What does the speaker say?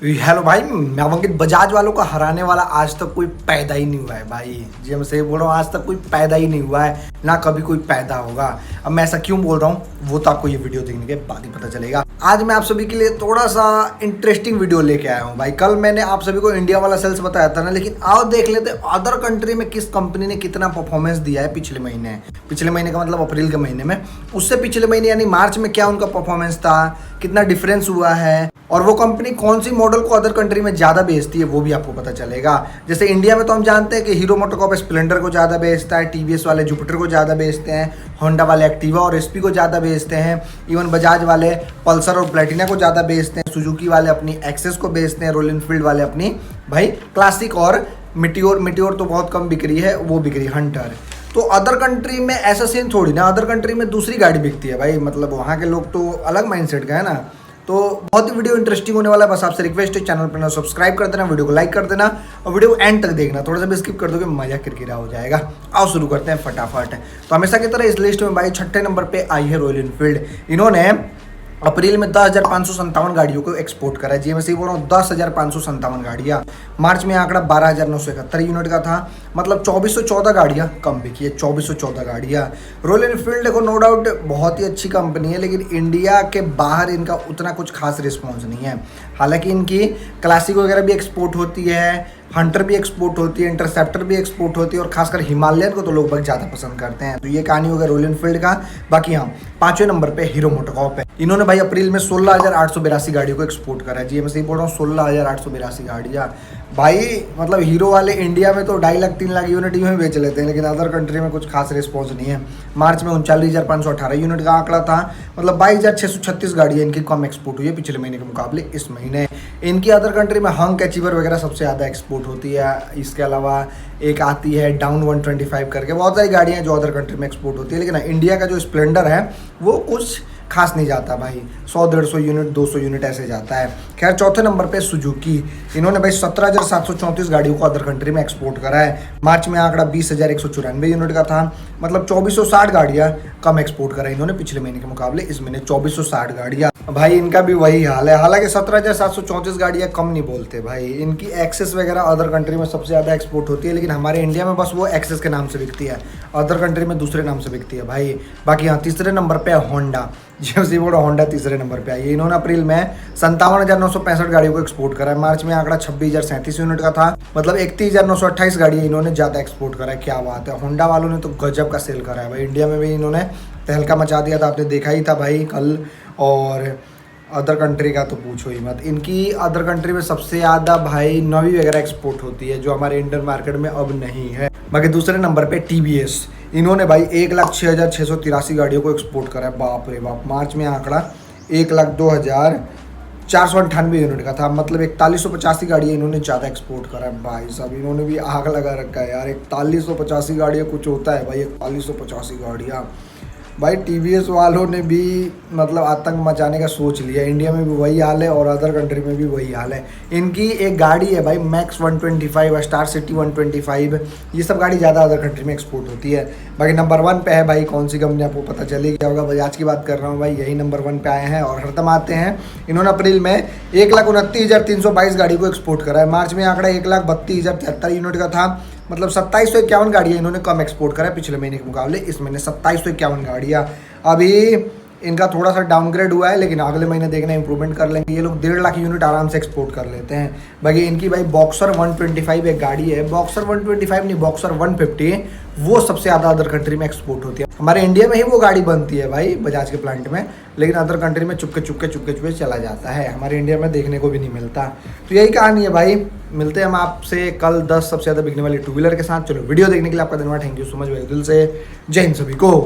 Hello भाई, मैं अंकित। बजाज वालों को हराने वाला आज तक कोई पैदा ही नहीं हुआ है भाई। जी मैं सही बोल रहा हूँ, आज तक कोई पैदा ही नहीं हुआ है, ना कभी कोई पैदा होगा। अब मैं ऐसा क्यों बोल रहा हूँ वो तो आपको ये वीडियो देखने के बाद ही पता चलेगा। आज मैं आप सभी के लिए थोड़ा सा इंटरेस्टिंग वीडियो लेके आया हूँ भाई। कल मैंने आप सभी को इंडिया वाला सेल्स बताया था ना, लेकिन आओ देख लेते अदर कंट्री में किस कंपनी ने कितना परफॉर्मेंस दिया है पिछले महीने का मतलब अप्रैल के महीने में। उससे पिछले महीने यानी मार्च में क्या उनका परफॉर्मेंस था, कितना डिफरेंस हुआ है, और वो कंपनी कौन सी मॉडल को अदर कंट्री में ज़्यादा बेचती है वो भी आपको पता चलेगा। जैसे इंडिया में तो हम जानते हैं कि हीरो मोटोकॉर्प स्प्लेंडर को ज़्यादा बेचता है, टीवीएस वाले जुपिटर को ज़्यादा बेचते हैं, होंडा वाले एक्टिवा और एसपी को ज़्यादा बेचते हैं, इवन बजाज वाले पल्सर और प्लेटिना को ज़्यादा बेचते हैं, सुजुकी वाले अपनी एक्सेस को बेचते हैं, रॉयल एनफील्ड वाले अपनी भाई क्लासिक, और मिटियोर तो बहुत कम बिक रही है, वो बिक रही हंटर। तो अदर कंट्री में ऐसा सीन थोड़ी ना, अदर कंट्री में दूसरी गाड़ी बिकती है भाई। मतलब वहाँ के लोग तो अलग माइंडसेट का है ना। तो बहुत ही वीडियो इंटरेस्टिंग होने वाला है। बस आपसे रिक्वेस्ट है, चैनल पर ना सब्सक्राइब कर देना, वीडियो को लाइक कर देना और वीडियो को एंड तक देखना। थोड़ा सा भी स्किप कर दोगे मजा किरकिरा हो जाएगा। आओ शुरू करते हैं फटाफट। तो हमेशा की तरह इस लिस्ट में भाई 6ठे नंबर पे आई है रॉयल एनफील्ड। इन्होंने अप्रैल में 10,557 गाड़ियों को एक्सपोर्ट करा है। जी मैं सही बोल रहा हूँ, 10,557 गाड़ियाँ। मार्च में आंकड़ा 12,971 यूनिट का था, मतलब 2414 गाड़ियाँ कम बिकी है, 2414 गाड़ियाँ। रॉयल एनफील्ड देखो नो डाउट बहुत ही अच्छी कंपनी है, लेकिन इंडिया के बाहर इनका उतना कुछ खास रिस्पॉन्स नहीं है। हालांकि इनकी क्लासिक वगैरह भी एक्सपोर्ट होती है, हंटर भी एक्सपोर्ट होती है, इंटरसेप्टर भी एक्सपोर्ट होती है, और खासकर हिमालयन को तो लोग बहुत ज़्यादा पसंद करते हैं। तो ये कहानी होगा रॉयल एनफील्ड का। बाकी हाँ, 5वें नंबर पे हीरो मोटोकॉर्प है। इन्होंने भाई अप्रैल में 16,882 गाड़ियों को एक्सपोर्ट करा है। जी मैं सही बोल रहा हूँ, 16,882 गाड़ियाँ भाई। मतलब हीरो वाले इंडिया में तो 2.5 लाख 3 लाख यूनिट में बेच लेते हैं, लेकिन अदर कंट्री में कुछ खास रिस्पॉन्स नहीं है। मार्च में 39,518 यूनिट का आंकड़ा था, मतलब 22,636 गाड़ियाँ इनकी कम एक्सपोर्ट हुई है पिछले महीने के मुकाबले इस महीने। इनकी अदर कंट्री में हंक अचीवर वगैरह सबसे ज़्यादा एक्सपोर्ट होती है। इसके अलावा एक आती है डाउन 125 करके, बहुत सारी गाड़ियाँ जो अदर कंट्री में एक्सपोर्ट होती है। लेकिन इंडिया का जो स्प्लेंडर है वो कुछ खास नहीं जाता भाई, 100-150 यूनिट 200 यूनिट ऐसे जाता है। खैर, 4थे नंबर पे सुजुकी। इन्होंने भाई 17,734 गाड़ियों को अदर कंट्री में एक्सपोर्ट करा है। मार्च में आंकड़ा 20,194 यूनिट का था, मतलब 2460 गाड़ियाँ कम एक्सपोर्ट करा है इन्होंने पिछले महीने के मुकाबले इस महीने, 2460 गाड़ियाँ। भाई इनका भी वही हाल है। हालांकि 17,734 गाड़ियाँ कम नहीं बोलते भाई, इनकी एक्सेस वगैरह अदर कंट्री में सबसे ज़्यादा एक्सपोर्ट होती है, लेकिन हमारे इंडिया में बस वो एक्सेस के नाम से बिकती है, अदर कंट्री में दूसरे नाम से बिकती है भाई। बाकी हाँ, 3रे नंबर पे होंडा। जी बोलो, होंडा 3रे नंबर पे आई है। इन्होंने अप्रैल में 57,965 गाड़ियों को एक्सपोर्ट करा है। मार्च में आंकड़ा 26,037 यूनिट का था, मतलब 31,928 गाड़ियाँ इन्होंने ज़्यादा एक्सपोर्ट करा है। क्या बात है, होंडा वालों ने तो गजब का सेल करा है भाई। इंडिया में भी इन्होंने तहलका मचा दिया था, आपने देखा ही था भाई कल। और अदर कंट्री का तो पूछो ही मत। इनकी अदर कंट्री में सबसे ज़्यादा भाई नवी वगैरह एक्सपोर्ट होती है, जो हमारे इंडियन मार्केट में अब नहीं है। बाकी 2रे नंबर पे टीवीएस। इन्होंने भाई 1,06,683 गाड़ियों को एक्सपोर्ट करा है। बाप रे बाप। मार्च में आंकड़ा 1,02,498 यूनिट का था, मतलब 4185 गाड़ियाँ इन्होंने ज़्यादा एक्सपोर्ट करा है भाई साहब। इन्होंने भी आग लगा रखा है यार, 4185 गाड़ियाँ कुछ होता है भाई, 4185 गाड़ियाँ भाई। टीवीएस वालों ने भी मतलब आतंक मचाने का सोच लिया। इंडिया में भी वही हाल है और अदर कंट्री में भी वही हाल है। इनकी एक गाड़ी है भाई मैक्स 125, स्टार सिटी 125, ये सब गाड़ी ज़्यादा अदर कंट्री में एक्सपोर्ट होती है। बाकी नंबर 1 पे है भाई कौन सी कंपनी, आपको पता चल ही गया होगा, बजाज की बात कर रहा हूँ भाई। यही नंबर 1 पे आए हैं और हरदम आते हैं। इन्होंने अप्रैल में 1,29,322 गाड़ी को एक्सपोर्ट करा है। मार्च में आंकड़ा 1,32,073 यूनिट का था, मतलब 2751 गाड़ियाँ इन्होंने कम एक्सपोर्ट करा है पिछले महीने के मुकाबले इस महीने, 2751 गाड़ियाँ। अभी इनका थोड़ा सा डाउनग्रेड हुआ है, लेकिन अगले महीने देखना इंप्रूवमेंट कर लेंगे। ये लोग 1.5 लाख यूनिट आराम से एक्सपोर्ट कर लेते हैं। बाकी इनकी भाई बॉक्सर 125 एक गाड़ी है, बॉक्सर 125 नहीं, बॉक्सर 150, वो सबसे ज़्यादा अदर कंट्री में एक्सपोर्ट होती है। हमारे इंडिया में ही वो गाड़ी बनती है भाई बजाज के प्लांट में, लेकिन अदर कंट्री में चुपके चला जाता है, हमारे इंडिया में देखने को भी नहीं मिलता। तो यही कहानी है भाई। मिलते हैं हम आपसे कल 10 सबसे ज़्यादा बिकने वाली टू व्हीलर के साथ। चलो, वीडियो देखने के लिए आपका धन्यवाद, थैंक यू सो मच भाई, दिल से जय हिंद सभी को।